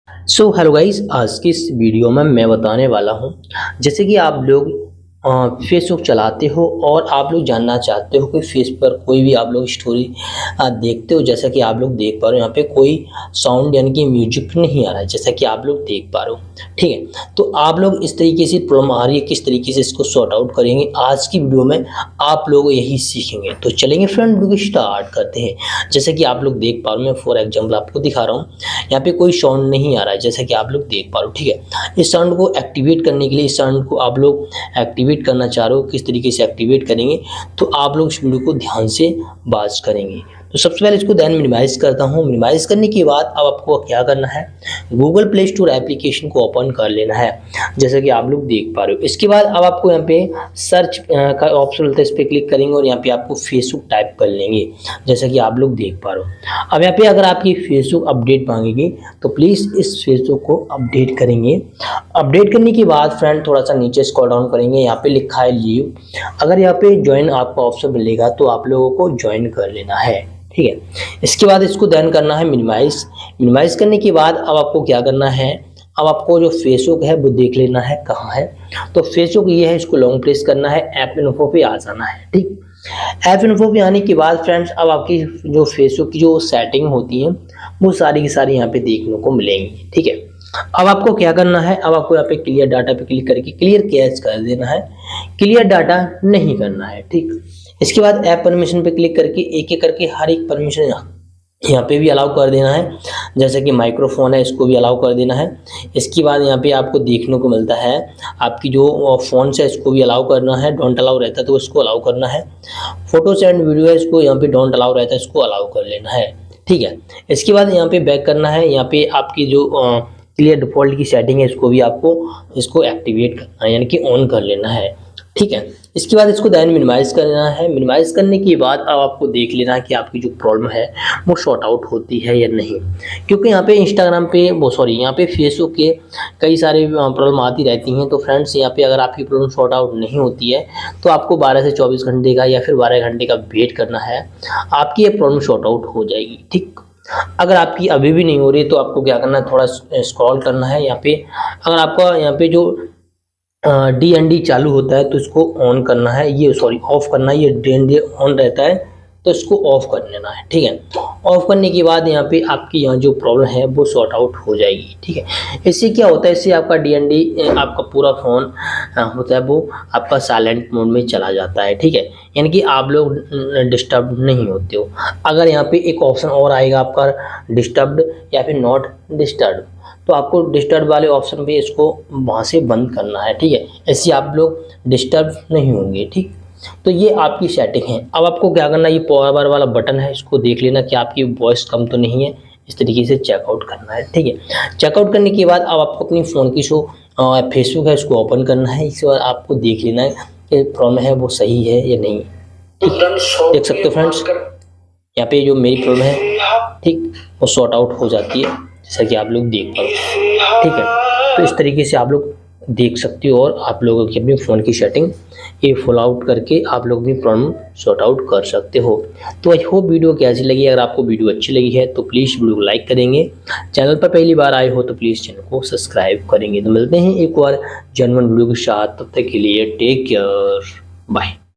Hello guys, आज की इस वीडियो में मैं बताने वाला हूँ। जैसे कि आप लोग फेसबुक चलाते हो और आप लोग जानना चाहते हो कि फेस पर कोई भी आप लोग स्टोरी देखते हो। जैसा कि आप लोग देख पा रहे हो, यहाँ पे कोई साउंड यानी कि म्यूजिक नहीं आ रहा है, जैसा कि आप लोग देख पा रहे हो। ठीक है, तो आप लोग इस तरीके से प्रॉब्लम आ रही है, किस तरीके से इसको सॉर्ट आउट करेंगे आज की वीडियो में आप लोग यही सीखेंगे। तो चलेंगे फ्रेंड, वीडियो स्टार्ट करते हैं। जैसे कि आप लोग देख पा रहे हो, मैं फॉर एग्जाम्पल आपको दिखा रहा हूँ। यहाँ पे कोई साउंड नहीं आ रहा है, जैसा कि आप लोग देख पा रहे हो। ठीक है, इस साउंड को एक्टिवेट करने के लिए, इस साउंड को आप लोग एक्टिवेट करना चाह रहे हो, किस तरीके से एक्टिवेट करेंगे तो आप लोग इस वीडियो को ध्यान से वॉच करेंगे। तो सबसे पहले इसको ध्यान मिनिमाइज करता हूँ। मिनिमाइज करने के बाद अब आपको क्या करना है, गूगल प्ले स्टोर एप्लीकेशन को ओपन कर लेना है, जैसा कि आप लोग देख पा रहे हो। इसके बाद अब आपको यहाँ पे सर्च का ऑप्शन मिलता है, इस पर क्लिक करेंगे और यहाँ पे आपको फेसबुक टाइप कर लेंगे, जैसा कि आप लोग देख पा रहे हो। अब यहाँ पे अगर आपकी फेसबुक अपडेट मांगेगी तो प्लीज़ इस फेसबुक को अपडेट करेंगे। अपडेट करने के बाद फ्रेंड थोड़ा सा नीचे स्क्रॉल डाउन करेंगे, यहाँ पे लिखा है लीव। अगर यहाँ पे ज्वाइन आपका ऑप्शन मिलेगा तो आप लोगों को ज्वाइन कर लेना है। ठीक है, इसके बाद इसको देन करना है मिनिमाइज करने के बाद अब आपको क्या करना है, अब आपको जो फेसबुक है वो देख लेना है कहाँ है। तो फेसबुक ये है, इसको लॉन्ग प्रेस करना है, ऐप इन्फो पे आ जाना है। ठीक, ऐप इन्फो पे आने के बाद फ्रेंड्स अब आपकी जो फेसबुक की जो सेटिंग होती है वो सारी की सारी यहाँ पे देखने को मिलेंगी। ठीक है, अब आपको क्या करना है, अब आपको यहाँ पे क्लियर डाटा पे क्लिक करके क्लियर कैश कर देना है, क्लियर डाटा नहीं करना है। ठीक, इसके बाद ऐप परमिशन पे क्लिक करके एक एक करके हर एक परमिशन यहाँ पे भी अलाउ कर देना है, जैसे कि माइक्रोफोन है इसको भी अलाउ कर देना है। इसके बाद यहाँ पे आपको देखने को मिलता है आपकी जो फ़ोन है इसको भी अलाउ करना है, डोंट अलाउ रहता है तो इसको अलाउ करना है। फोटोज एंड वीडियो है इसको यहाँ पे डोंट अलाउ रहता है, इसको अलाउ कर लेना है। ठीक है, इसके बाद यहाँ पे बैक करना है, यहाँ पे आपकी जो क्लियर डिफ़ॉल्ट की सेटिंग है इसको भी आपको इसको एक्टिवेट करना है, यानी कि ऑन कर लेना है। ठीक है, इसके बाद इसको देन मिनिमाइज करना है। मिनिमाइज करने के बाद अब आपको देख लेना है कि आपकी जो प्रॉब्लम है वो सॉर्ट आउट होती है या नहीं, क्योंकि यहाँ पे इंस्टाग्राम पे यहाँ पे फेसबुक के कई सारे प्रॉब्लम आती रहती हैं। तो फ्रेंड्स यहाँ पे अगर आपकी प्रॉब्लम सॉर्ट आउट नहीं होती है तो आपको 12 से 24 घंटे का या फिर 12 घंटे का वेट करना है, आपकी ये प्रॉब्लम सॉर्ट आउट हो जाएगी। ठीक, अगर आपकी अभी भी नहीं हो रही तो आपको क्या करना है, थोड़ा स्क्रॉल करना है। यहाँ पे अगर आपका यहाँ पे जो DND चालू होता है तो इसको ऑन करना है, ये ऑफ करना है। ये DND ऑन रहता है तो इसको ऑफ कर लेना है। ठीक है, ऑफ करने के बाद यहाँ पे आपकी यहाँ जो प्रॉब्लम है वो सॉर्ट आउट हो जाएगी। ठीक है, इससे क्या होता है, इससे आपका DND आपका पूरा फ़ोन होता है वो आपका साइलेंट मोड में चला जाता है। ठीक है, यानी कि आप लोग डिस्टर्ब नहीं होते हो। अगर यहाँ पे एक ऑप्शन और आएगा आपका डिस्टर्ब्ड या फिर नॉट डिस्टर्ब, तो आपको डिस्टर्ब वाले ऑप्शन पे इसको वहाँ से बंद करना है। ठीक है, ऐसे आप लोग डिस्टर्ब नहीं होंगे। ठीक, तो ये आपकी सेटिंग है। अब आपको क्या करना है, ये पावर वाला बटन है इसको देख लेना कि आपकी वॉइस कम तो नहीं है, इस तरीके से चेकआउट करना है। ठीक है, चेकआउट करने के बाद अब आपको अपनी फ़ोन की जो फेसबुक है इसको ओपन करना है। इसके बाद आपको देख लेना है कि प्रॉब्लम है वो सही है या नहीं। ठीक, देख सकते हो फ्रेंड्स यहाँ पे जो मेरी प्रॉब्लम है, ठीक, वो सॉर्ट आउट हो जाती है, जैसा कि आप लोग देख पा रहे हो। ठीक है, तो इस तरीके से आप लोग देख सकते हो और आप लोगों की अपनी फ़ोन की सेटिंग ये फुल आउट करके आप लोग अपनी प्रॉब्लम सॉर्ट आउट कर सकते हो। तो आई होप वीडियो कैसी लगी। अगर आपको वीडियो अच्छी लगी है तो प्लीज़ वीडियो को लाइक करेंगे, चैनल पर पहली बार आए हो तो प्लीज़ चैनल को सब्सक्राइब करेंगे। तो मिलते हैं एक और जेन्युइन वीडियो के साथ, तब तक के लिए टेक केयर, बाय।